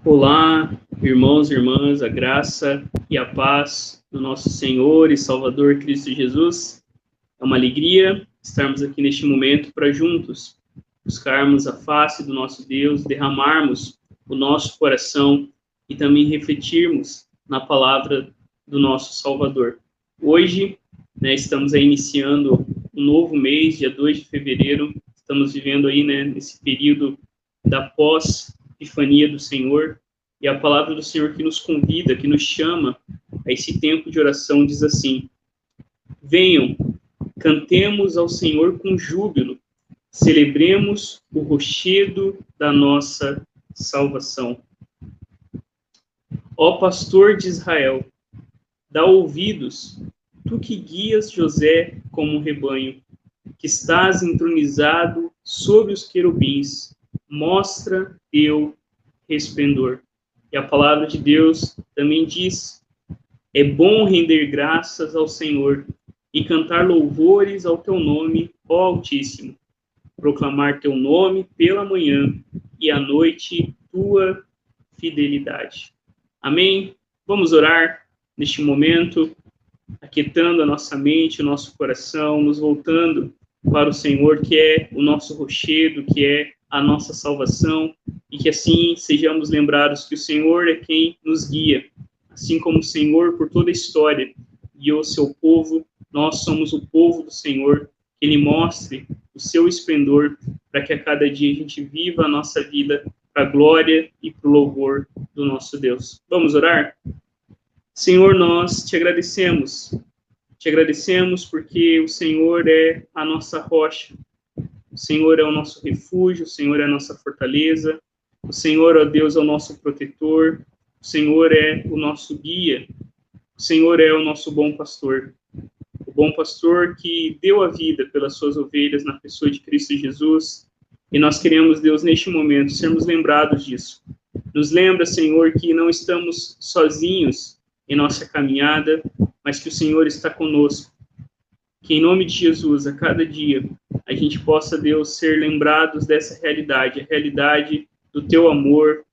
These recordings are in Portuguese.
Olá, irmãos e irmãs, a graça e a paz do nosso Senhor e Salvador Cristo Jesus. É uma alegria estarmos aqui neste momento para juntos buscarmos a face do nosso Deus, derramarmos o nosso coração e também refletirmos na palavra do nosso Salvador. Hoje, estamos aí iniciando um novo mês, dia 2 de fevereiro, estamos vivendo aí, nesse período da pós-epifania do Senhor, e a palavra do Senhor que nos convida, que nos chama a esse tempo de oração, diz assim: venham, cantemos ao Senhor com júbilo, celebremos o rochedo da nossa salvação. Ó pastor de Israel, dá ouvidos, tu que guias José como um rebanho, que estás entronizado sobre os querubins, mostra teu resplendor. E a palavra de Deus também diz: é bom render graças ao Senhor e cantar louvores ao teu nome, ó Altíssimo, proclamar teu nome pela manhã e à noite tua fidelidade. Amém? Vamos orar neste momento, aquietando a nossa mente, o nosso coração, nos voltando para o Senhor, que é o nosso rochedo, que é a nossa salvação, e que assim sejamos lembrados que o Senhor é quem nos guia, assim como o Senhor por toda a história guiou o seu povo, nós somos o povo do Senhor, que Ele mostre o seu esplendor, para que a cada dia a gente viva a nossa vida para a glória e para o louvor do nosso Deus. Vamos orar? Senhor, nós te agradecemos porque o Senhor é a nossa rocha, o Senhor é o nosso refúgio, o Senhor é a nossa fortaleza, o Senhor, ó Deus, é o nosso protetor, o Senhor é o nosso guia, o Senhor é o nosso bom pastor que deu a vida pelas suas ovelhas na pessoa de Cristo Jesus, e nós queremos, Deus, neste momento, sermos lembrados disso. Nos lembra, Senhor, que não estamos sozinhos em nossa caminhada, mas que o Senhor está conosco. Que em nome de Jesus, a cada dia, a gente possa, Deus, ser lembrados dessa realidade, a realidade do teu amor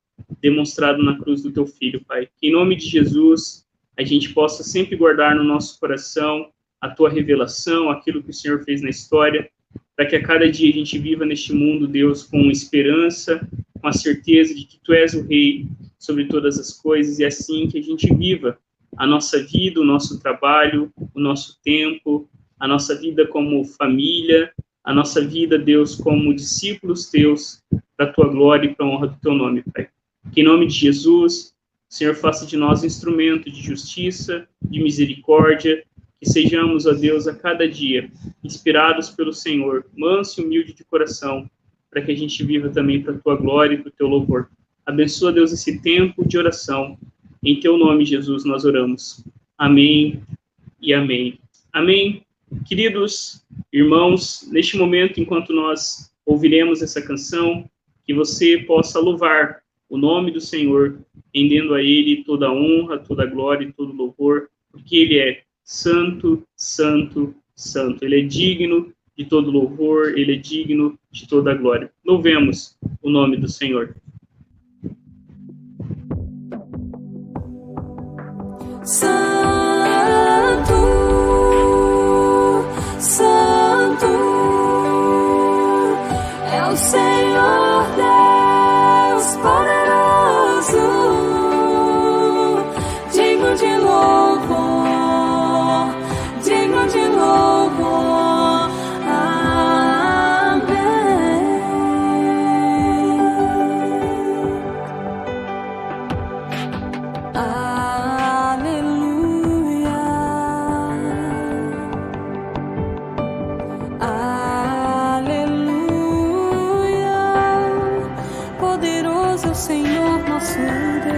demonstrado na cruz do teu Filho, Pai. Que em nome de Jesus, a gente possa sempre guardar no nosso coração a tua revelação, aquilo que o Senhor fez na história, para que a cada dia a gente viva neste mundo, Deus, com esperança, com a certeza de que tu és o Rei sobre todas as coisas, e assim que a gente viva a nossa vida, o nosso trabalho, o nosso tempo, a nossa vida como família, a nossa vida, Deus, como discípulos teus, para a tua glória e para a honra do teu nome, Pai. Que em nome de Jesus, o Senhor faça de nós instrumento de justiça, de misericórdia, que sejamos, ó Deus, a cada dia inspirados pelo Senhor, manso e humilde de coração, para que a gente viva também para a tua glória e para o teu louvor. Abençoa, Deus, esse tempo de oração. Em teu nome, Jesus, nós oramos. Amém e amém. Amém. Queridos irmãos, neste momento, enquanto nós ouviremos essa canção, que você possa louvar o nome do Senhor, rendendo a Ele toda a honra, toda a glória e todo o louvor, porque Ele é santo, santo, santo. Ele é digno de todo louvor, Ele é digno de toda a glória. Louvemos o nome do Senhor. Santo, Santo é o Senhor Deus poderoso, digno de louvor, digno de louvor. Amém. Senhor nosso Deus.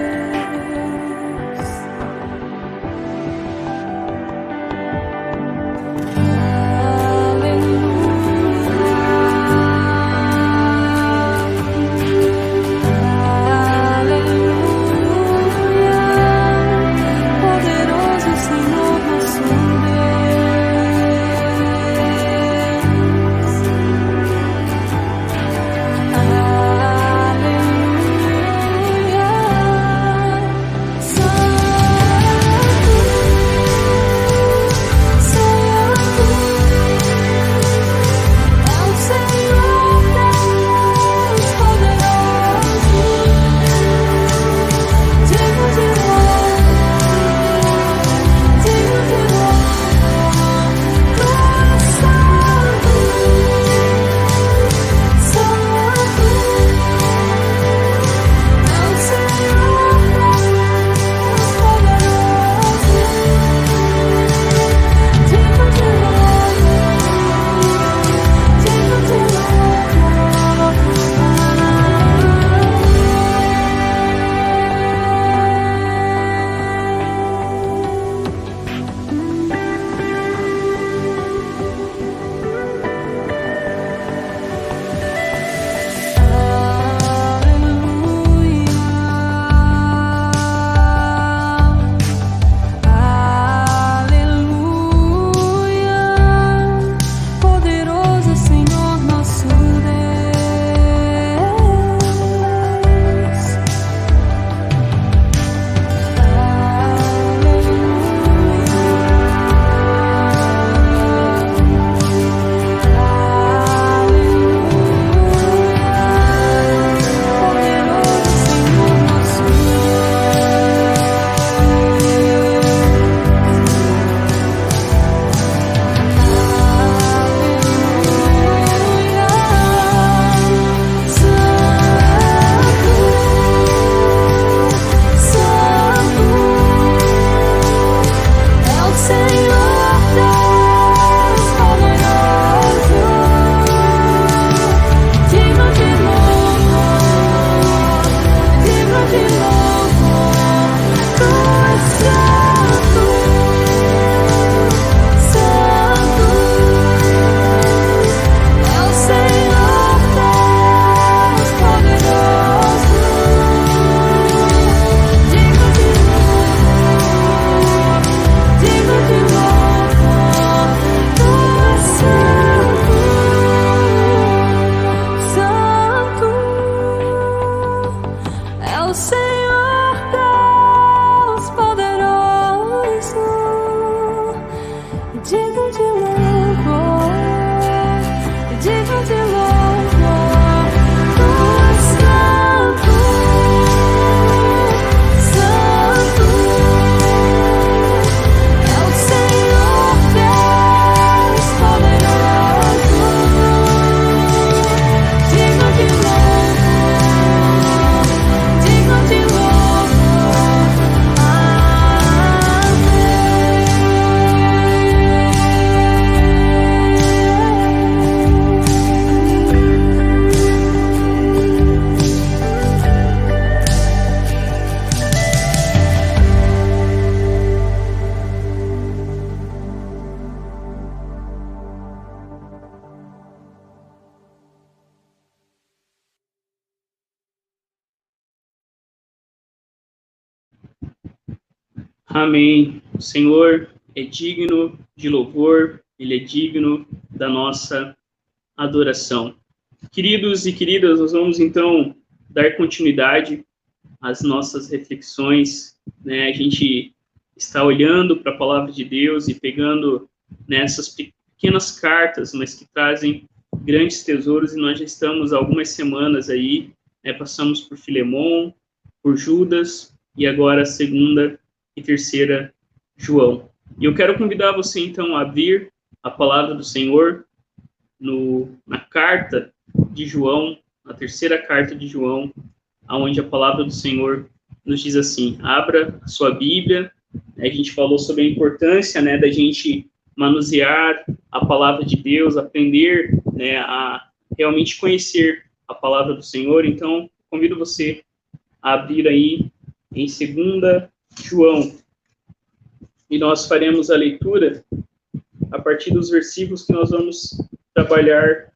Amém. O Senhor é digno de louvor, Ele é digno da nossa adoração. Queridos e queridas, nós vamos então dar continuidade às nossas reflexões, né? A gente está olhando para a palavra de Deus e pegando nessas pequenas cartas, mas que trazem grandes tesouros, e nós já estamos há algumas semanas aí, né? Passamos por Filemon, por Judas, e agora a segunda e terceira João. E eu quero convidar você então a abrir a palavra do Senhor na carta de João, na terceira carta de João, onde a palavra do Senhor nos diz assim: abra a sua Bíblia. A gente falou sobre a importância, né, da gente manusear a palavra de Deus, aprender, né, a realmente conhecer a palavra do Senhor. Então, convido você a abrir aí em 2 João. E nós faremos a leitura a partir dos versículos que nós vamos trabalhar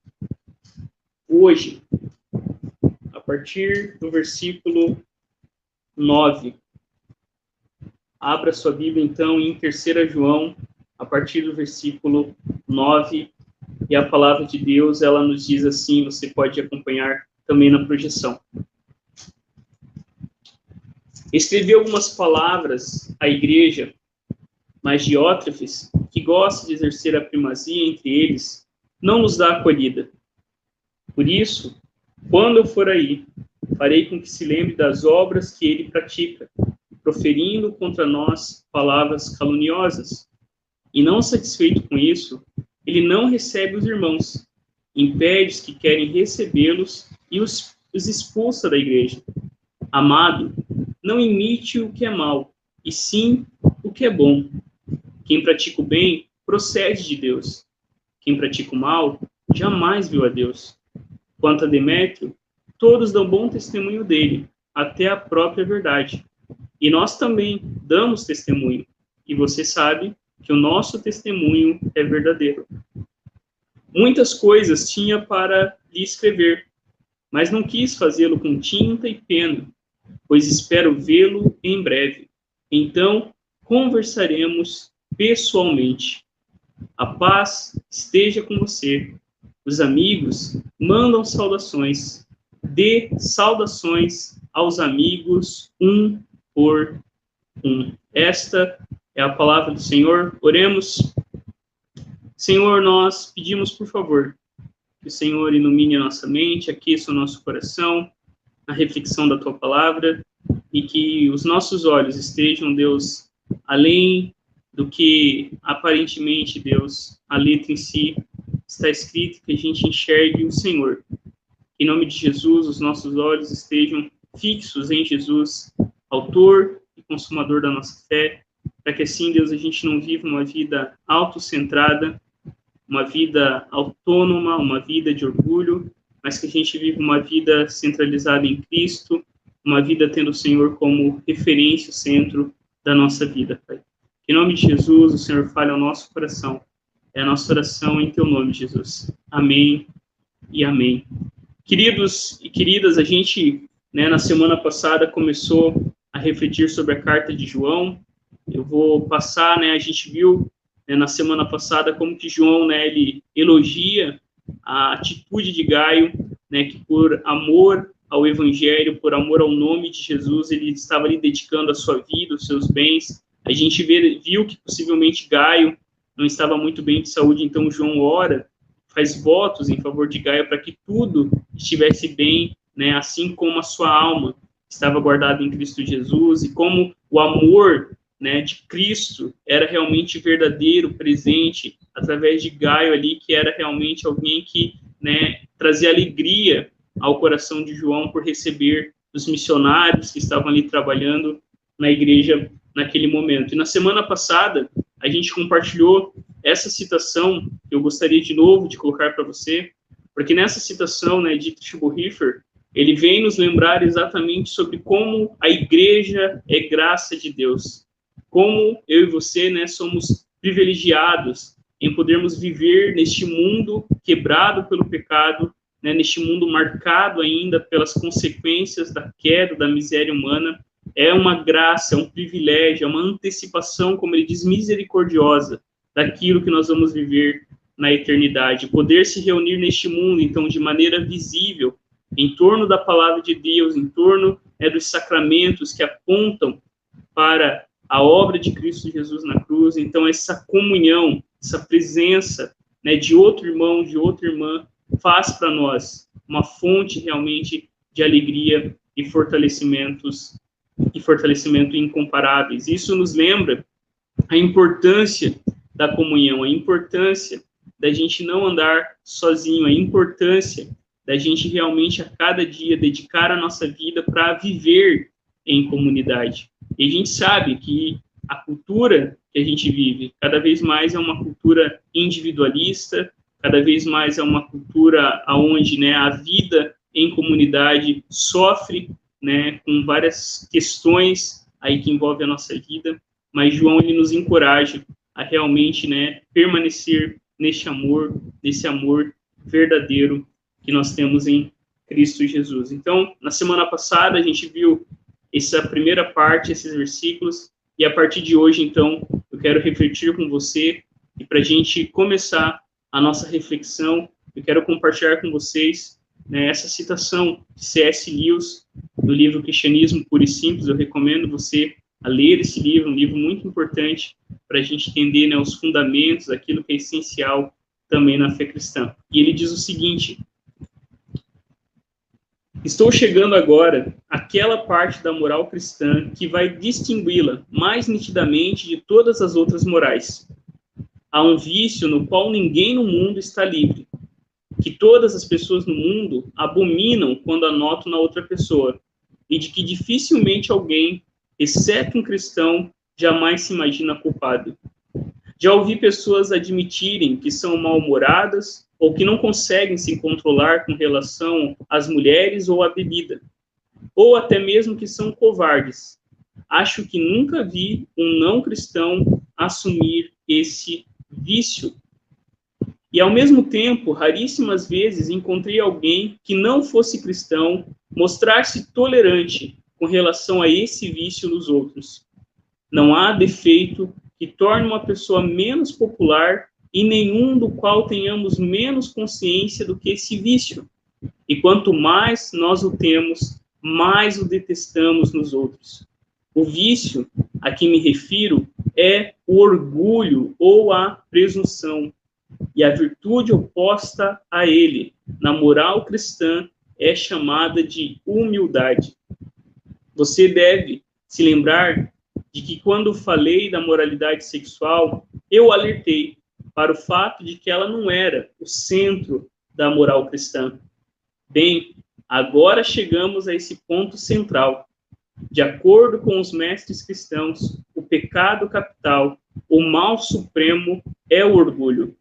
hoje. A partir do versículo 9. Abra sua Bíblia, então, em 3 João, a partir do versículo 9. E a palavra de Deus, ela nos diz assim, você pode acompanhar também na projeção. Escrevi algumas palavras à igreja, mas Diótrefes, que gosta de exercer a primazia entre eles, não nos dá acolhida. Por isso, quando eu for aí, farei com que se lembre das obras que ele pratica, proferindo contra nós palavras caluniosas. E não satisfeito com isso, ele não recebe os irmãos, impede os que querem recebê-los e os expulsa da igreja. Amado, não imite o que é mal, e sim o que é bom. Quem pratica o bem procede de Deus. Quem pratica o mal jamais viu a Deus. Quanto a Demétrio, todos dão bom testemunho dele, até a própria verdade. E nós também damos testemunho, e você sabe que o nosso testemunho é verdadeiro. Muitas coisas tinha para lhe escrever, mas não quis fazê-lo com tinta e pena, pois espero vê-lo em breve. Então, conversaremos pessoalmente. A paz esteja com você. Os amigos mandam saudações. Dê saudações aos amigos, um por um. Esta é a palavra do Senhor. Oremos. Senhor, nós pedimos, por favor, que o Senhor ilumine a nossa mente, aqueça o nosso coração, a reflexão da Tua palavra, e que os nossos olhos estejam, Deus, além do que aparentemente, Deus, a letra em si está escrito, que a gente enxergue o Senhor. Em nome de Jesus, os nossos olhos estejam fixos em Jesus, autor e consumador da nossa fé, para que assim, Deus, a gente não viva uma vida autocentrada, uma vida autônoma, uma vida de orgulho, mas que a gente viva uma vida centralizada em Cristo, uma vida tendo o Senhor como referência, o centro da nossa vida, Pai. Em nome de Jesus, o Senhor fale ao nosso coração. É a nossa oração em Teu nome, Jesus. Amém e amém. Queridos e queridas, a gente, né, na semana passada começou a refletir sobre a carta de João. Eu vou passar, né, a gente viu, né, na semana passada como que João, né, ele elogia a atitude de Gaio, né, que por amor ao Evangelho, por amor ao nome de Jesus, ele estava ali dedicando a sua vida, os seus bens. A gente viu que possivelmente Gaio não estava muito bem de saúde, então João ora, faz votos em favor de Gaio para que tudo estivesse bem, né, assim como a sua alma estava guardada em Cristo Jesus, e como o amor, né, de Cristo era realmente verdadeiro, presente, através de Gaio ali, que era realmente alguém que, né, trazia alegria ao coração de João por receber os missionários que estavam ali trabalhando na igreja naquele momento. E na semana passada, a gente compartilhou essa citação que eu gostaria de novo de colocar para você, porque nessa citação, né, de Dietrich Bonhoeffer, ele vem nos lembrar exatamente sobre como a igreja é graça de Deus, como eu e você, né, somos privilegiados em podermos viver neste mundo quebrado pelo pecado, né, neste mundo marcado ainda pelas consequências da queda, da miséria humana, é uma graça, é um privilégio, é uma antecipação, como ele diz, misericordiosa, daquilo que nós vamos viver na eternidade. Poder se reunir neste mundo, então, de maneira visível, em torno da palavra de Deus, em torno dos sacramentos que apontam para a obra de Cristo Jesus na cruz. Então, essa comunhão, essa presença, né, de outro irmão, de outra irmã, faz para nós uma fonte realmente de alegria e fortalecimento incomparáveis. Isso nos lembra a importância da comunhão, a importância da gente não andar sozinho, a importância da gente realmente a cada dia dedicar a nossa vida para viver em comunidade. E a gente sabe que a cultura que a gente vive cada vez mais é uma cultura individualista, cada vez mais é uma cultura onde, né, a vida em comunidade sofre, né, com várias questões aí que envolvem a nossa vida, mas João ele nos encoraja a realmente, né, permanecer nesse amor verdadeiro que nós temos em Cristo Jesus. Então, na semana passada a gente viu essa primeira parte, esses versículos, e a partir de hoje, então, eu quero refletir com você, e para a gente começar a nossa reflexão, eu quero compartilhar com vocês, né, essa citação de C.S. Lewis, do livro Cristianismo Puro e Simples. Eu recomendo você a ler esse livro, um livro muito importante para a gente entender, né, os fundamentos, aquilo que é essencial também na fé cristã. E ele diz o seguinte: estou chegando agora àquela parte da moral cristã que vai distingui-la mais nitidamente de todas as outras morais. Há um vício no qual ninguém no mundo está livre, que todas as pessoas no mundo abominam quando anotam na outra pessoa, e de que dificilmente alguém, exceto um cristão, jamais se imagina culpado. Já ouvi pessoas admitirem que são mal-humoradas ou que não conseguem se controlar com relação às mulheres ou à bebida, ou até mesmo que são covardes. Acho que nunca vi um não-cristão assumir esse vício. E, ao mesmo tempo, raríssimas vezes encontrei alguém que não fosse cristão mostrar-se tolerante com relação a esse vício nos outros. Não há defeito que torne uma pessoa menos popular e nenhum do qual tenhamos menos consciência do que esse vício. E quanto mais nós o temos, mais o detestamos nos outros. O vício a que me refiro é o orgulho ou a presunção. E a virtude oposta a ele, na moral cristã, é chamada de humildade. Você deve se lembrar de que quando falei da moralidade sexual, eu alertei para o fato de que ela não era o centro da moral cristã. Bem, agora chegamos a esse ponto central. De acordo com os mestres cristãos, o pecado capital, o mal supremo, é o orgulho.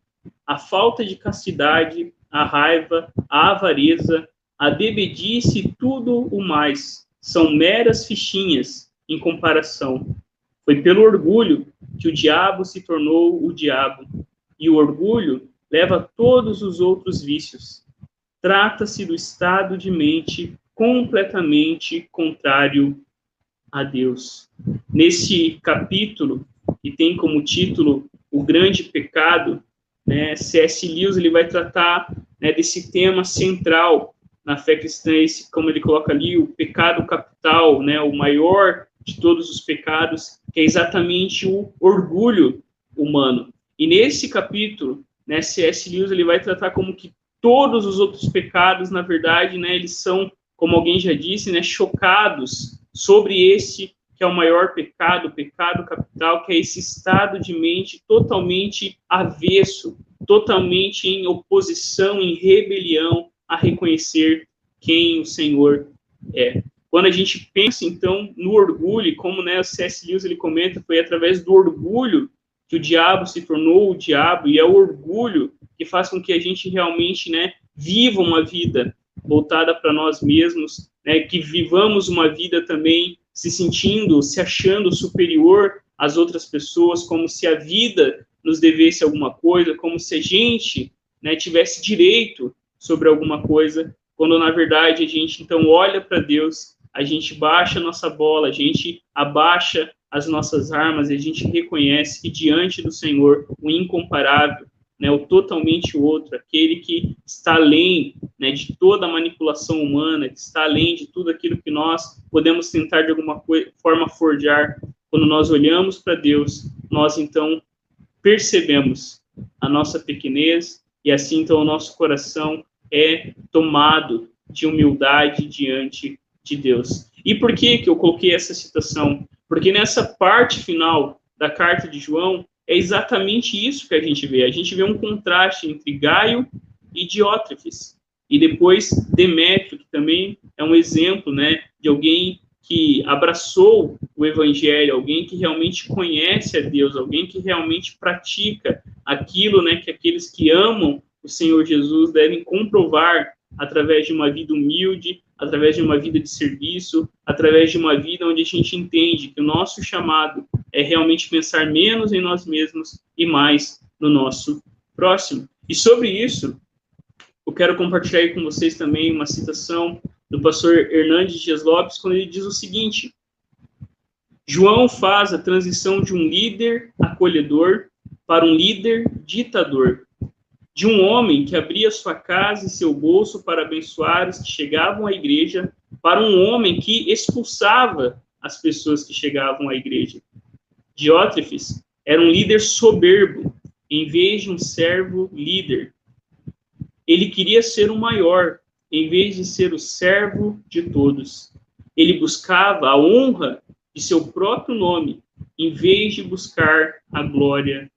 A falta de castidade, a raiva, a avareza, a bebedice e tudo o mais são meras fichinhas em comparação. Foi pelo orgulho que o diabo se tornou o diabo, e o orgulho leva a todos os outros vícios. Trata-se do estado de mente completamente contrário a Deus. Nesse capítulo, que tem como título O Grande Pecado, né, C.S. Lewis ele vai tratar, né, desse tema central na fé cristã, esse, como ele coloca ali, o pecado capital, né, o maior de todos os pecados, que é exatamente o orgulho humano. E nesse capítulo, né, C.S. Lewis ele vai tratar como que todos os outros pecados, na verdade, né, eles são, como alguém já disse, né, chocados sobre esse que é o maior pecado, o pecado capital, que é esse estado de mente totalmente avesso, totalmente em oposição, em rebelião a reconhecer quem o Senhor é. Quando a gente pensa, então, no orgulho, como, né, o C.S. Lewis ele comenta, foi através do orgulho que o diabo se tornou o diabo, e é o orgulho que faz com que a gente realmente, né, viva uma vida voltada para nós mesmos, né, que vivamos uma vida também se sentindo, se achando superior às outras pessoas, como se a vida nos devesse alguma coisa, como se a gente, né, tivesse direito sobre alguma coisa, quando na verdade a gente então olha para Deus a gente baixa a nossa bola, a gente abaixa as nossas armas e a gente reconhece que diante do Senhor, o incomparável, né, o totalmente outro, aquele que está além, né, de toda a manipulação humana, que está além de tudo aquilo que nós podemos tentar de alguma forma forjar. Quando nós olhamos para Deus, nós então percebemos a nossa pequenez e assim então o nosso coração é tomado de humildade diante de Deus. E por que eu coloquei essa citação? Porque nessa parte final da carta de João, é exatamente isso que a gente vê. A gente vê um contraste entre Gaio e Diótrefes. E depois Demétrio, que também é um exemplo, né, de alguém que abraçou o evangelho, alguém que realmente conhece a Deus, alguém que realmente pratica aquilo, né, que aqueles que amam o Senhor Jesus devem comprovar através de uma vida humilde, através de uma vida de serviço, através de uma vida onde a gente entende que o nosso chamado é realmente pensar menos em nós mesmos e mais no nosso próximo. E sobre isso, eu quero compartilhar aí com vocês também uma citação do pastor Hernandes Dias Lopes, quando ele diz o seguinte: João faz a transição de um líder acolhedor para um líder ditador, de um homem que abria sua casa e seu bolso para abençoar os que chegavam à igreja, para um homem que expulsava as pessoas que chegavam à igreja. Diótrefes era um líder soberbo, em vez de um servo líder. Ele queria ser o maior, em vez de ser o servo de todos. Ele buscava a honra de seu próprio nome, em vez de buscar a glória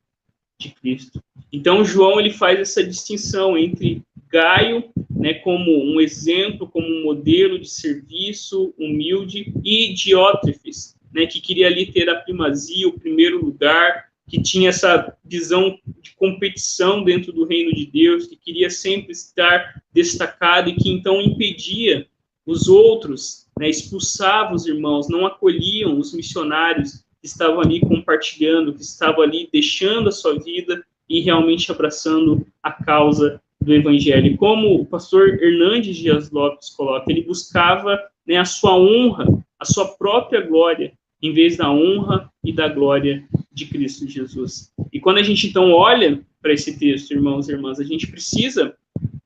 de Cristo. Então, João ele faz essa distinção entre Gaio, né, como um exemplo, como um modelo de serviço humilde, e Diótrefes, né, que queria ali ter a primazia, o primeiro lugar, que tinha essa visão de competição dentro do reino de Deus, que queria sempre estar destacado e que então impedia os outros, né, expulsava os irmãos, não acolhiam os missionários que estavam ali compartilhando, que estavam ali deixando a sua vida e realmente abraçando a causa do evangelho. Como o pastor Hernandes Dias Lopes coloca, ele buscava, né, a sua honra, a sua própria glória, em vez da honra e da glória de Cristo Jesus. E quando a gente, então, olha para esse texto, irmãos e irmãs, a gente precisa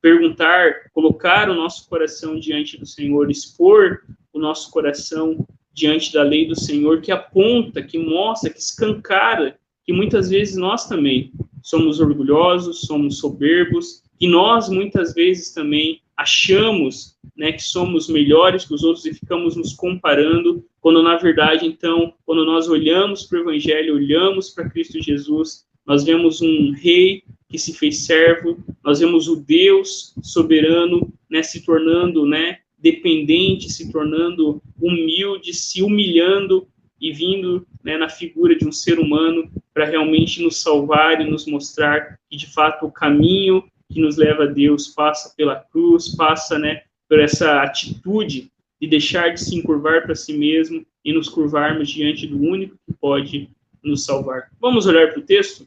perguntar, colocar o nosso coração diante do Senhor, expor o nosso coração diante da lei do Senhor, que aponta, que mostra, que escancara, que muitas vezes nós também somos orgulhosos, somos soberbos, e nós muitas vezes também achamos, né, que somos melhores que os outros e ficamos nos comparando, quando na verdade, então, quando nós olhamos para o Evangelho, olhamos para Cristo Jesus, nós vemos um rei que se fez servo, nós vemos o Deus soberano, né, se tornando, né, dependente, se tornando humilde, se humilhando e vindo, né, na figura de um ser humano para realmente nos salvar e nos mostrar que, de fato, o caminho que nos leva a Deus passa pela cruz, passa, né, por essa atitude de deixar de se encurvar para si mesmo e nos curvarmos diante do único que pode nos salvar. Vamos olhar para o texto?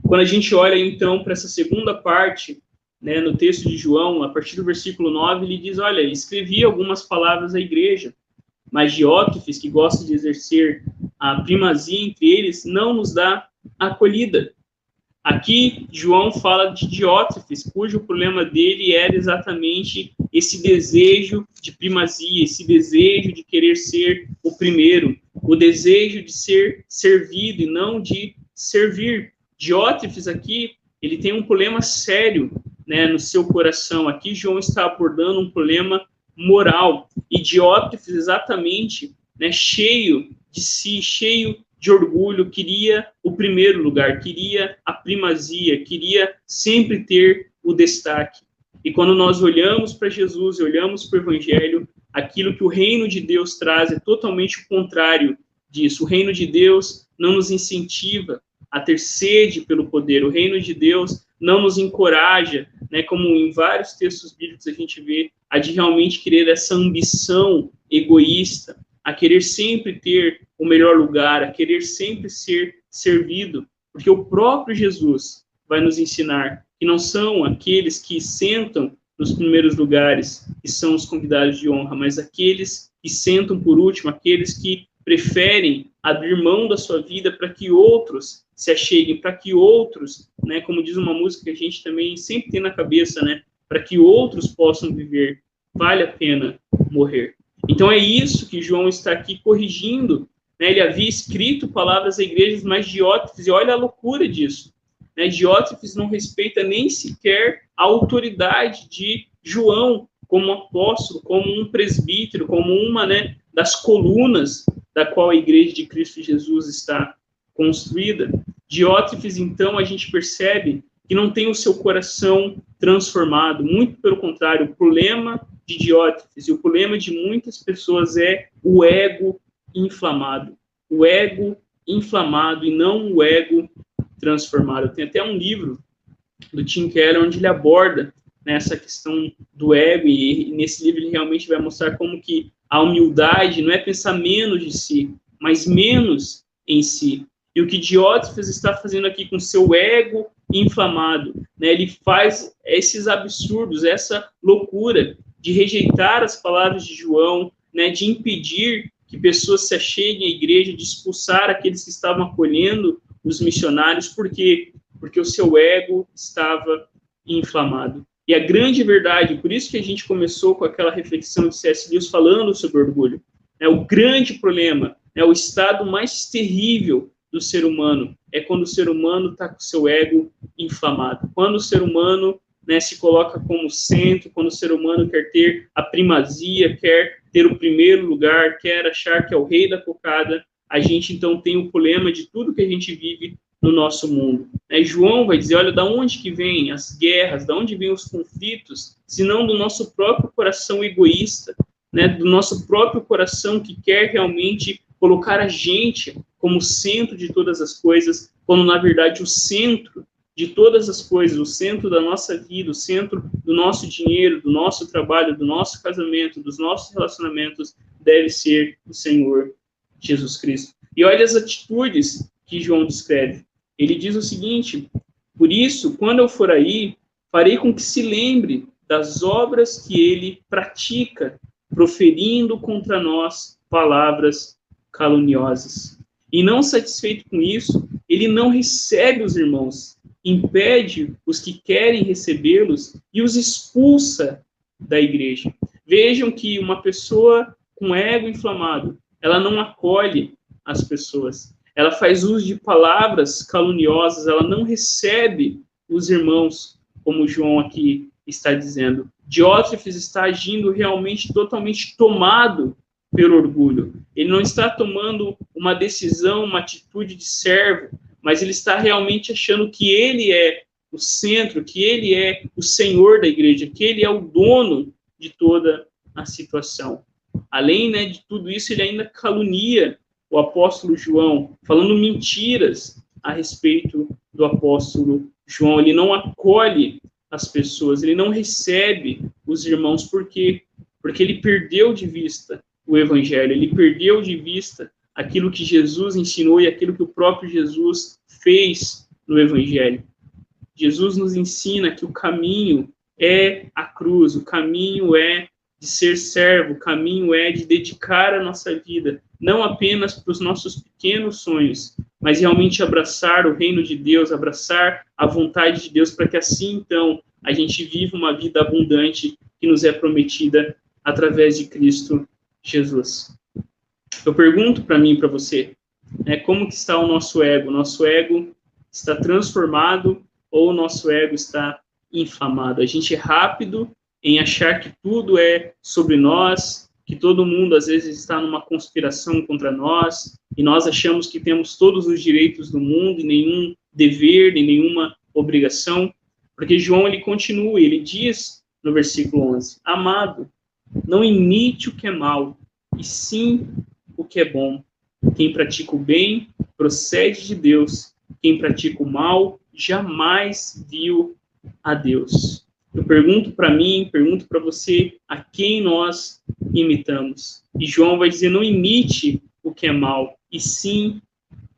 Quando a gente olha, então, para essa segunda parte, né, no texto de João, a partir do versículo 9, ele diz, olha, escrevi algumas palavras à igreja, mas Diótrefes, que gosta de exercer a primazia entre eles, não nos dá acolhida. Aqui, João fala de Diótrefes, cujo problema dele era exatamente esse desejo de primazia, esse desejo de querer ser o primeiro, o desejo de ser servido e não de servir. Diótrefes aqui, ele tem um problema sério, né, no seu coração. Aqui, João está abordando um problema moral. E Diótrefes, exatamente, né, cheio de si, cheio de orgulho, queria o primeiro lugar, queria a primazia, queria sempre ter o destaque. E quando nós olhamos para Jesus e olhamos para o Evangelho, aquilo que o reino de Deus traz é totalmente o contrário disso. O reino de Deus não nos incentiva a ter sede pelo poder. O reino de Deus não nos encoraja, né, como em vários textos bíblicos a gente vê, a de realmente querer essa ambição egoísta, a querer sempre ter o melhor lugar, a querer sempre ser servido, porque o próprio Jesus vai nos ensinar que não são aqueles que sentam nos primeiros lugares, que são os convidados de honra, mas aqueles que sentam por último, aqueles que preferem abrir mão da sua vida para que outros se acheguem, para que outros, né, como diz uma música que a gente também sempre tem na cabeça, né, para que outros possam viver, vale a pena morrer. Então é isso que João está aqui corrigindo, né? Ele havia escrito palavras a igrejas, mas Diótrefes, e olha a loucura disso, né? Diótrefes não respeita nem sequer a autoridade de João como apóstolo, como um presbítero, como uma, né, das colunas da qual a igreja de Cristo Jesus está construída. Diótrefes, então, a gente percebe que não tem o seu coração transformado, muito pelo contrário. O problema de Diótrefes e o problema de muitas pessoas é o ego inflamado. O ego inflamado e não o ego transformado. Tem até um livro do Tim Keller onde ele aborda, né, essa questão do ego, e nesse livro ele realmente vai mostrar como que a humildade não é pensar menos de si, mas menos em si. E o que Diótrefes está fazendo aqui com seu ego inflamado, né, ele faz esses absurdos, essa loucura de rejeitar as palavras de João, né, de impedir que pessoas se acheguem à igreja, de expulsar aqueles que estavam acolhendo os missionários, porque o seu ego estava inflamado. E a grande verdade, por isso que a gente começou com aquela reflexão de C.S. Lewis falando sobre orgulho, né, o grande problema, né, o estado mais terrível do ser humano é quando o ser humano está com o seu ego inflamado, quando o ser humano, né, se coloca como centro, quando o ser humano quer ter a primazia, quer ter o primeiro lugar, quer achar que é o rei da cocada. A gente então tem o problema de tudo que a gente vive no nosso mundo. João vai dizer, olha, da onde que vêm as guerras, da onde vêm os conflitos, se não do nosso próprio coração egoísta, né, do nosso próprio coração que quer realmente colocar a gente como centro de todas as coisas, quando na verdade o centro de todas as coisas, o centro da nossa vida, o centro do nosso dinheiro, do nosso trabalho, do nosso casamento, dos nossos relacionamentos, deve ser o Senhor Jesus Cristo. E olha as atitudes que João descreve. Ele diz o seguinte: por isso, quando eu for aí, farei com que se lembre das obras que ele pratica, proferindo contra nós palavras caluniosas. E não satisfeito com isso, ele não recebe os irmãos, impede os que querem recebê-los e os expulsa da igreja. Vejam que uma pessoa com ego inflamado, ela não acolhe as pessoas. Ela faz uso de palavras caluniosas, ela não recebe os irmãos, como João aqui está dizendo. Diótrefes está agindo realmente totalmente tomado pelo orgulho. Ele não está tomando uma decisão, uma atitude de servo, mas ele está realmente achando que ele é o centro, que ele é o senhor da igreja, que ele é o dono de toda a situação. Além, né, de tudo isso, ele ainda calunia o apóstolo João, falando mentiras a respeito do apóstolo João. Ele não acolhe as pessoas, ele não recebe os irmãos, porque ele perdeu de vista o evangelho, ele perdeu de vista aquilo que Jesus ensinou e aquilo que o próprio Jesus fez no evangelho. Jesus nos ensina que o caminho é a cruz, o caminho é de ser servo, o caminho é de dedicar a nossa vida, não apenas para os nossos pequenos sonhos, mas realmente abraçar o reino de Deus, abraçar a vontade de Deus, para que assim, então, a gente viva uma vida abundante que nos é prometida através de Cristo Jesus. Eu pergunto para mim e para você, como que está o nosso ego? Nosso ego está transformado ou o nosso ego está inflamado? A gente é rápido em achar que tudo é sobre nós, que todo mundo às vezes está numa conspiração contra nós, e nós achamos que temos todos os direitos do mundo e nenhum dever, nem nenhuma obrigação, porque João ele continua, ele diz no versículo 11, amado, não imite o que é mal, e sim o que é bom. Quem pratica o bem procede de Deus, quem pratica o mal jamais viu a Deus. Eu pergunto para mim, pergunto para você, a quem nós imitamos? E João vai dizer, não imite o que é mal, e sim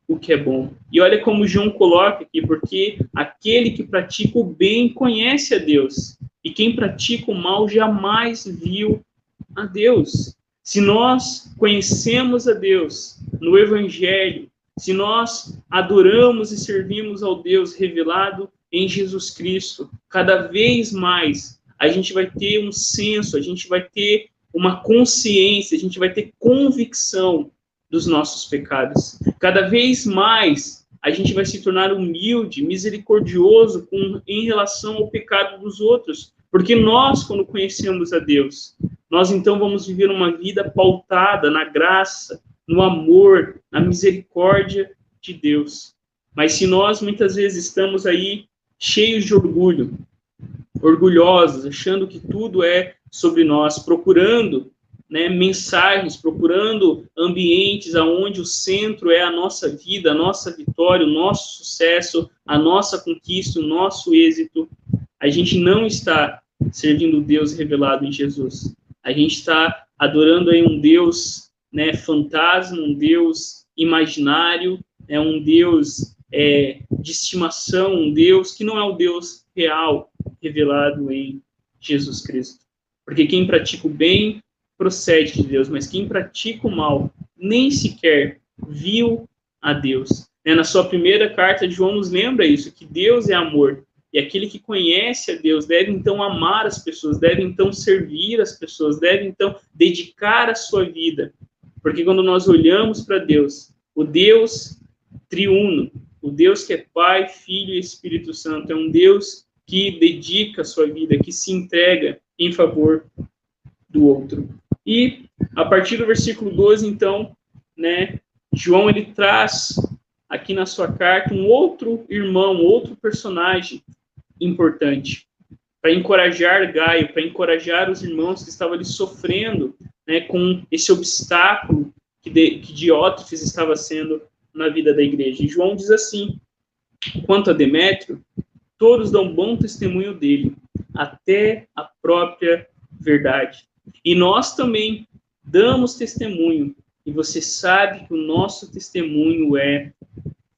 o que é bom. E olha como João coloca aqui, porque aquele que pratica o bem conhece a Deus. E quem pratica o mal jamais viu a Deus. Se nós conhecemos a Deus no Evangelho, se nós adoramos e servimos ao Deus revelado em Jesus Cristo, cada vez mais a gente vai ter um senso, a gente vai ter uma consciência, a gente vai ter convicção dos nossos pecados. Cada vez mais a gente vai se tornar humilde, misericordioso em relação ao pecado dos outros. Porque nós, quando conhecemos a Deus, nós então vamos viver uma vida pautada na graça, no amor, na misericórdia de Deus. Mas se nós muitas vezes estamos aí cheios de orgulho, orgulhosos, achando que tudo é sobre nós, procurando mensagens, procurando ambientes onde o centro é a nossa vida, a nossa vitória, o nosso sucesso, a nossa conquista, o nosso êxito, a gente não está servindo o Deus revelado em Jesus. A gente está adorando aí um Deus fantasma, um Deus imaginário, um Deus de estimação, um Deus que não é o Deus real revelado em Jesus Cristo. Porque quem pratica o bem procede de Deus, mas quem pratica o mal nem sequer viu a Deus. Na sua primeira carta, João nos lembra isso, que Deus é amor. E aquele que conhece a Deus deve, então, amar as pessoas, deve, então, servir as pessoas, deve, então, dedicar a sua vida. Porque quando nós olhamos para Deus, o Deus triuno, o Deus que é Pai, Filho e Espírito Santo, é um Deus que dedica a sua vida, que se entrega em favor do outro. E, a partir do versículo 12, então, João, ele traz aqui na sua carta um outro irmão, outro personagem importante, para encorajar Gaio, para encorajar os irmãos que estavam ali sofrendo com esse obstáculo que Diótrefes estava sendo na vida da igreja. E João diz assim: quanto a Demétrio, todos dão bom testemunho dele, até a própria verdade. E nós também damos testemunho, e você sabe que o nosso testemunho é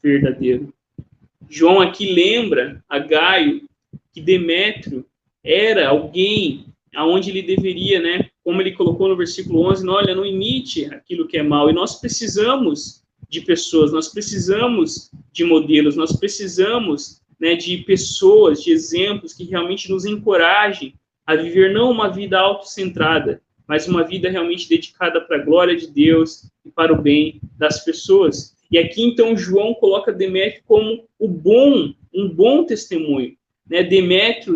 verdadeiro. João aqui lembra a Gaio que Demétrio era alguém aonde ele deveria, como ele colocou no versículo 11, olha, não imite aquilo que é mal. E nós precisamos de pessoas, nós precisamos de modelos, nós precisamos de pessoas, de exemplos que realmente nos encorajem a viver não uma vida autocentrada, mas uma vida realmente dedicada para a glória de Deus e para o bem das pessoas. E aqui, então, João coloca Demétrio como um bom testemunho. Demétrio,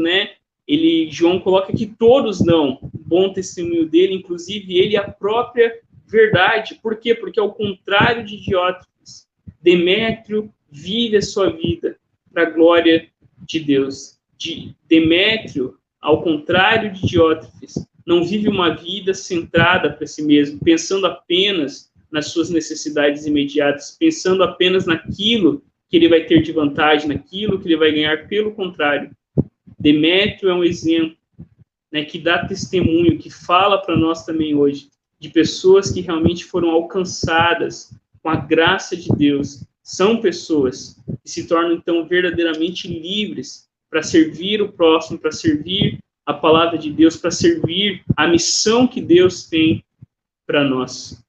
João coloca que todos dão bom testemunho dele, inclusive ele a própria verdade. Por quê? Porque, ao contrário de Diótrefes, Demétrio vive a sua vida para a glória de Deus. Demétrio, ao contrário de Diótrefes, não vive uma vida centrada para si mesmo, pensando apenas nas suas necessidades imediatas, pensando apenas naquilo que ele vai ter de vantagem, naquilo que ele vai ganhar. Pelo contrário, Demétrio é um exemplo que dá testemunho, que fala para nós também hoje, de pessoas que realmente foram alcançadas com a graça de Deus. São pessoas que se tornam, então, verdadeiramente livres para servir o próximo, para servir a palavra de Deus, para servir a missão que Deus tem para nós.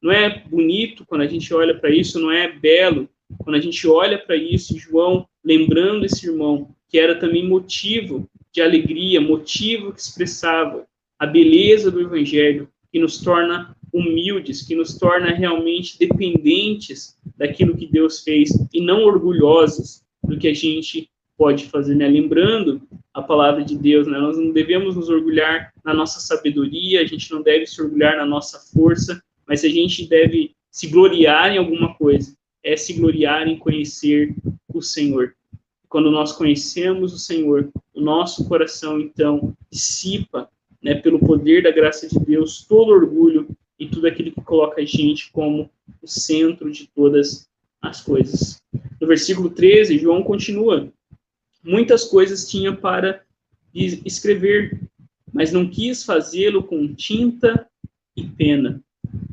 Não é bonito quando a gente olha para isso, não é belo quando a gente olha para isso, João lembrando esse irmão, que era também motivo de alegria, motivo que expressava a beleza do Evangelho, que nos torna humildes, que nos torna realmente dependentes daquilo que Deus fez e não orgulhosos do que a gente pode fazer, Lembrando a palavra de Deus, Nós não devemos nos orgulhar na nossa sabedoria, a gente não deve se orgulhar na nossa força, mas se a gente deve se gloriar em alguma coisa, é se gloriar em conhecer o Senhor. Quando nós conhecemos o Senhor, o nosso coração, então, dissipa, pelo poder da graça de Deus, todo orgulho e tudo aquilo que coloca a gente como o centro de todas as coisas. No versículo 13, João continua: muitas coisas tinha para escrever, mas não quis fazê-lo com tinta e pena,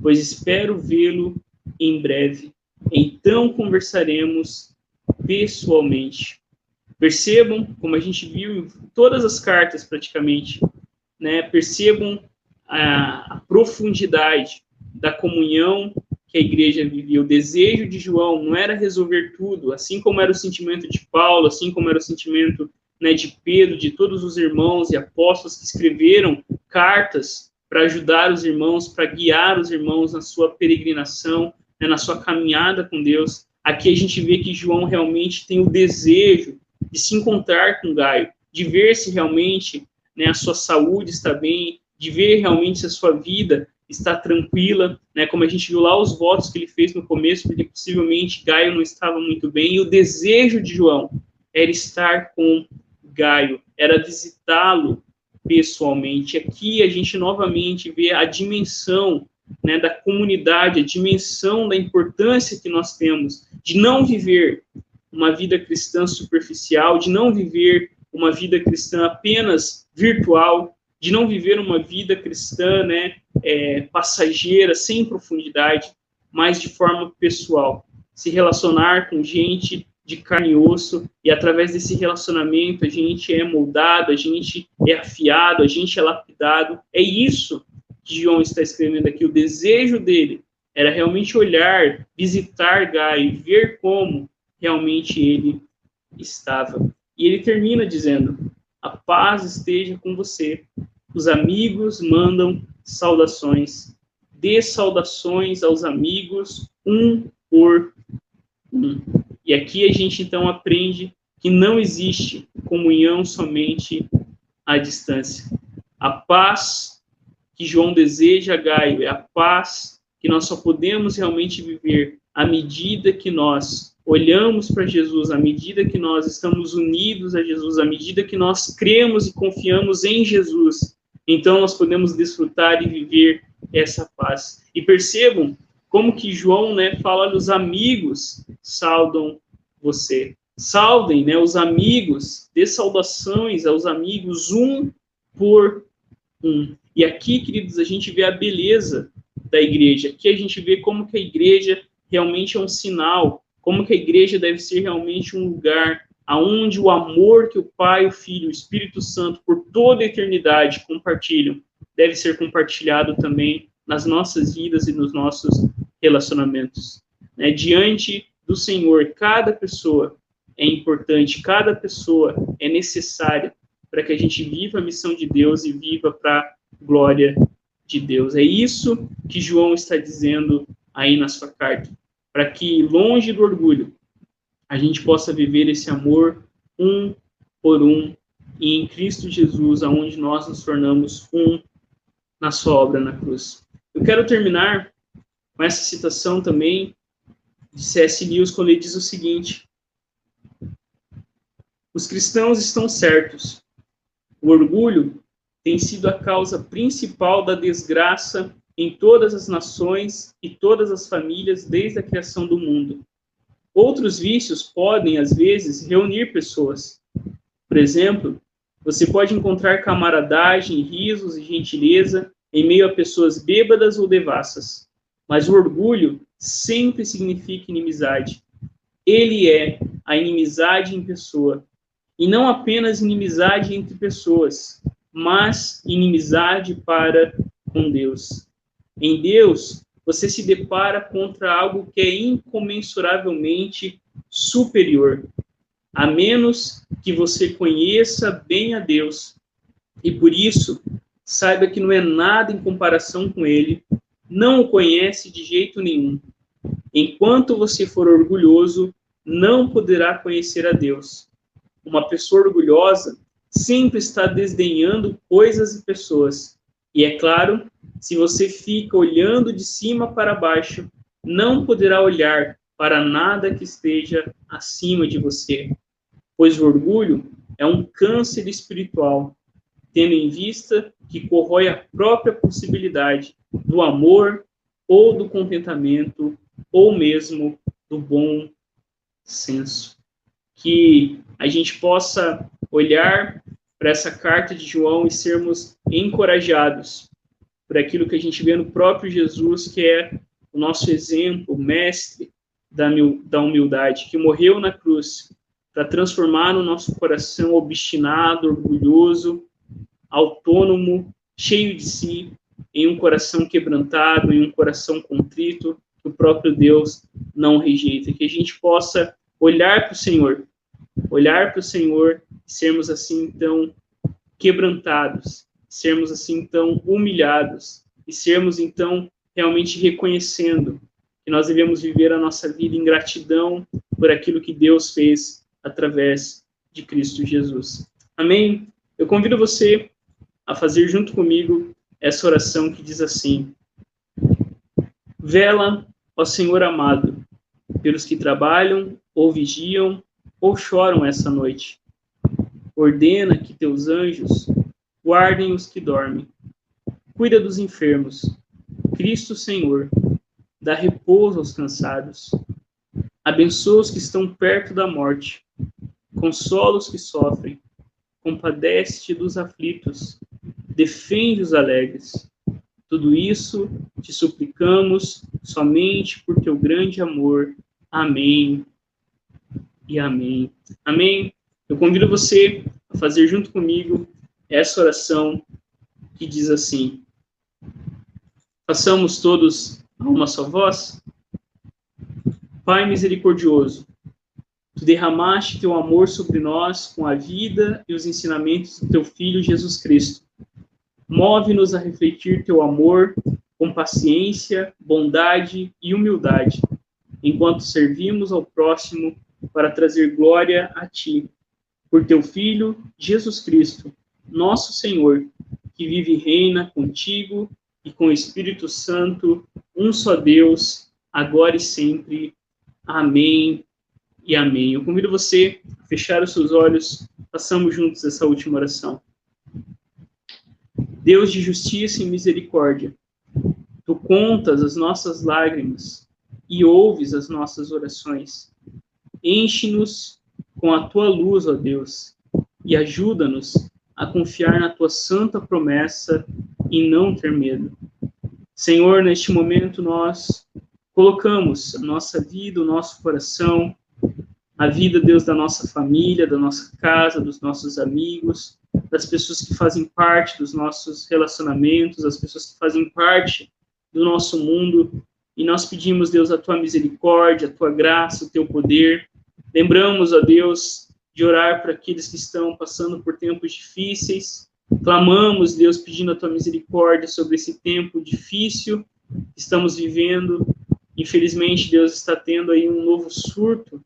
pois espero vê-lo em breve. Então conversaremos pessoalmente. Percebam, como a gente viu em todas as cartas praticamente, né? Percebam a profundidade da comunhão que a igreja vivia. O desejo de João não era resolver tudo, assim como era o sentimento de Paulo, assim como era o sentimento, né, de Pedro, de todos os irmãos e apóstolos que escreveram cartas para ajudar os irmãos, para guiar os irmãos na sua peregrinação, né, na sua caminhada com Deus. Aqui a gente vê que João realmente tem o desejo de se encontrar com Gaio, de ver se realmente, né, a sua saúde está bem, de ver realmente se a sua vida está tranquila, né, como a gente viu lá os votos que ele fez no começo, porque possivelmente Gaio não estava muito bem, e o desejo de João era estar com Gaio, era visitá-lo pessoalmente. Aqui a gente novamente vê a dimensão, né, da comunidade, a dimensão da importância que nós temos de não viver uma vida cristã superficial, de não viver uma vida cristã apenas virtual, de não viver uma vida cristã, né, passageira, sem profundidade, mas de forma pessoal. Se relacionar com gente de carne e osso, e através desse relacionamento a gente é moldado, a gente é afiado, a gente é lapidado. É isso que João está escrevendo aqui. O desejo dele era realmente olhar, visitar Gaio e ver como realmente ele estava. E ele termina dizendo: a paz esteja com você. Os amigos mandam saudações. Dê saudações aos amigos, um por um. E aqui a gente então aprende que não existe comunhão somente à distância. A paz que João deseja a Gaio é a paz que nós só podemos realmente viver à medida que nós olhamos para Jesus, à medida que nós estamos unidos a Jesus, à medida que nós cremos e confiamos em Jesus. Então nós podemos desfrutar e viver essa paz. E percebam como que João, né, fala: os amigos saudam você. Saudem, né, os amigos, dê saudações aos amigos, um por um. E aqui, queridos, a gente vê a beleza da igreja. Aqui a gente vê como que a igreja realmente é um sinal, como que a igreja deve ser realmente um lugar aonde o amor que o Pai, o Filho, o Espírito Santo, por toda a eternidade compartilham, deve ser compartilhado também nas nossas vidas e nos nossos relacionamentos. Né? Diante do Senhor, cada pessoa é importante, cada pessoa é necessária para que a gente viva a missão de Deus e viva para a glória de Deus. É isso que João está dizendo aí na sua carta, para que, longe do orgulho, a gente possa viver esse amor um por um, e em Cristo Jesus, aonde nós nos tornamos um na sua obra na cruz. Eu quero terminar com essa citação também de C.S. Lewis, quando ele diz o seguinte: os cristãos estão certos. O orgulho tem sido a causa principal da desgraça em todas as nações e todas as famílias desde a criação do mundo. Outros vícios podem, às vezes, reunir pessoas. Por exemplo, você pode encontrar camaradagem, risos e gentileza em meio a pessoas bêbadas ou devassas. Mas o orgulho sempre significa inimizade. Ele é a inimizade em pessoa. E não apenas inimizade entre pessoas, mas inimizade para com Deus. Em Deus, você se depara contra algo que é incomensuravelmente superior, a menos que você conheça bem a Deus. E por isso, saiba que não é nada em comparação com Ele, não o conhece de jeito nenhum. Enquanto você for orgulhoso, não poderá conhecer a Deus. Uma pessoa orgulhosa sempre está desdenhando coisas e pessoas. E é claro, se você fica olhando de cima para baixo, não poderá olhar para nada que esteja acima de você. Pois o orgulho é um câncer espiritual, tendo em vista que corrói a própria possibilidade do amor ou do contentamento ou mesmo do bom senso. Que a gente possa olhar para essa carta de João e sermos encorajados por aquilo que a gente vê no próprio Jesus, que é o nosso exemplo, o mestre da humildade, que morreu na cruz para transformar o nosso coração obstinado, orgulhoso, autônomo, cheio de si, em um coração quebrantado, em um coração contrito, que o próprio Deus não rejeita. Que a gente possa olhar para o Senhor, sermos assim tão quebrantados, sermos assim tão humilhados, e sermos então realmente reconhecendo que nós devemos viver a nossa vida em gratidão por aquilo que Deus fez através de Cristo Jesus. Amém? Eu convido você a fazer junto comigo essa oração que diz assim: vela, ó Senhor amado, pelos que trabalham, ou vigiam, ou choram essa noite. Ordena que teus anjos guardem os que dormem. Cuida dos enfermos. Cristo Senhor, dá repouso aos cansados. Abençoa os que estão perto da morte. Consola os que sofrem. Compadece-te dos aflitos. Defende os alegres. Tudo isso te suplicamos somente por teu grande amor. Amém e amém. Amém. Eu convido você a fazer junto comigo essa oração que diz assim. Façamos todos a uma só voz. Pai misericordioso, tu derramaste teu amor sobre nós com a vida e os ensinamentos do teu Filho Jesus Cristo. Move-nos a refletir teu amor com paciência, bondade e humildade, enquanto servimos ao próximo para trazer glória a ti. Por teu Filho, Jesus Cristo, nosso Senhor, que vive e reina contigo e com o Espírito Santo, um só Deus, agora e sempre. Amém e amém. Eu convido você a fechar os seus olhos, façamos juntos essa última oração. Deus de justiça e misericórdia, tu contas as nossas lágrimas e ouves as nossas orações. Enche-nos com a tua luz, ó Deus, e ajuda-nos a confiar na tua santa promessa e não ter medo. Senhor, neste momento nós colocamos a nossa vida, o nosso coração, a vida, Deus, da nossa família, da nossa casa, dos nossos amigos, das pessoas que fazem parte dos nossos relacionamentos, das pessoas que fazem parte do nosso mundo, e nós pedimos, Deus, a tua misericórdia, a tua graça, o teu poder. Lembramos, ó Deus, de orar para aqueles que estão passando por tempos difíceis. Clamamos, Deus, pedindo a tua misericórdia sobre esse tempo difícil que estamos vivendo. Infelizmente, Deus está tendo aí um novo surto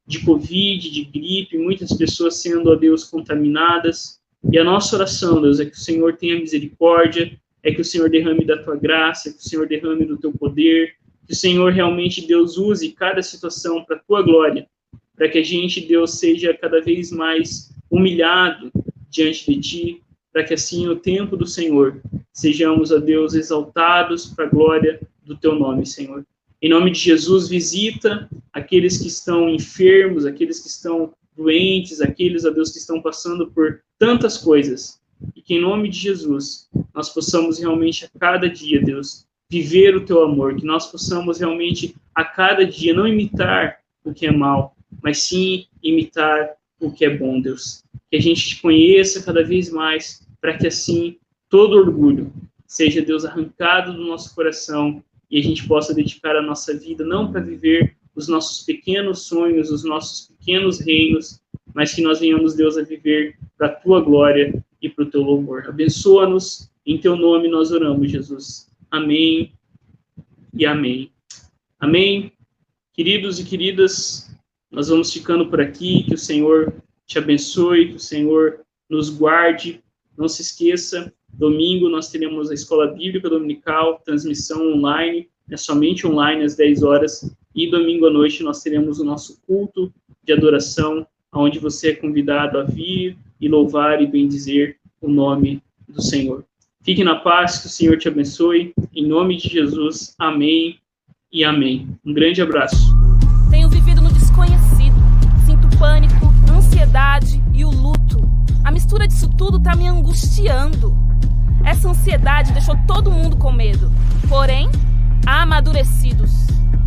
de Covid, de gripe, muitas pessoas sendo, ó Deus, contaminadas. E a nossa oração, Deus, é que o Senhor tenha misericórdia, é que o Senhor derrame da tua graça, que o Senhor derrame do teu poder, que o Senhor realmente, Deus, use cada situação para a tua glória, para que a gente, Deus, seja cada vez mais humilhado diante de ti, para que assim, no tempo do Senhor, sejamos, ó Deus, exaltados para a glória do teu nome, Senhor. Em nome de Jesus, visita aqueles que estão enfermos, aqueles que estão doentes, aqueles, ó Deus, que estão passando por tantas coisas. E que em nome de Jesus, nós possamos realmente a cada dia, Deus, viver o teu amor, que nós possamos realmente a cada dia não imitar o que é mal, mas sim imitar o que é bom, Deus. Que a gente te conheça cada vez mais, para que assim todo orgulho seja, Deus, arrancado do nosso coração e a gente possa dedicar a nossa vida não para viver os nossos pequenos sonhos, os nossos pequenos reinos, mas que nós venhamos, Deus, a viver para a tua glória e para o teu louvor. Abençoa-nos, em teu nome nós oramos, Jesus. Amém e amém. Amém. Queridos e queridas, nós vamos ficando por aqui, que o Senhor te abençoe, que o Senhor nos guarde. Não se esqueça, domingo nós teremos a Escola Bíblica Dominical, transmissão online, somente online às 10 horas, e domingo à noite nós teremos o nosso culto de adoração, onde você é convidado a vir e louvar e bendizer o nome do Senhor. Fique na paz, que o Senhor te abençoe, em nome de Jesus, amém e amém. Um grande abraço. Tenho vivido no desconhecido, sinto pânico, ansiedade e o luto. A mistura disso tudo tá me angustiando. Essa ansiedade deixou todo mundo com medo. Porém, amadurecidos.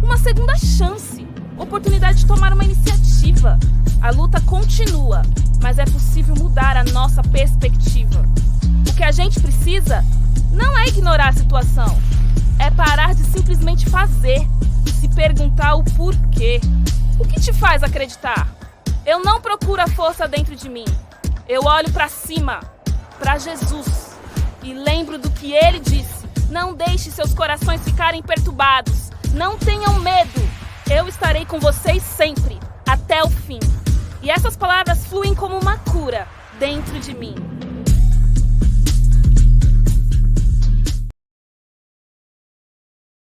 Uma segunda chance. Oportunidade de tomar uma iniciativa. A luta continua, mas é possível mudar a nossa perspectiva. O que a gente precisa não é ignorar a situação, é parar de simplesmente fazer e se perguntar o porquê. O que te faz acreditar? Eu não procuro a força dentro de mim. Eu olho para cima, para Jesus, e lembro do que ele disse. Não deixe seus corações ficarem perturbados. Não tenham medo. Eu estarei com vocês sempre, até o fim. E essas palavras fluem como uma cura dentro de mim.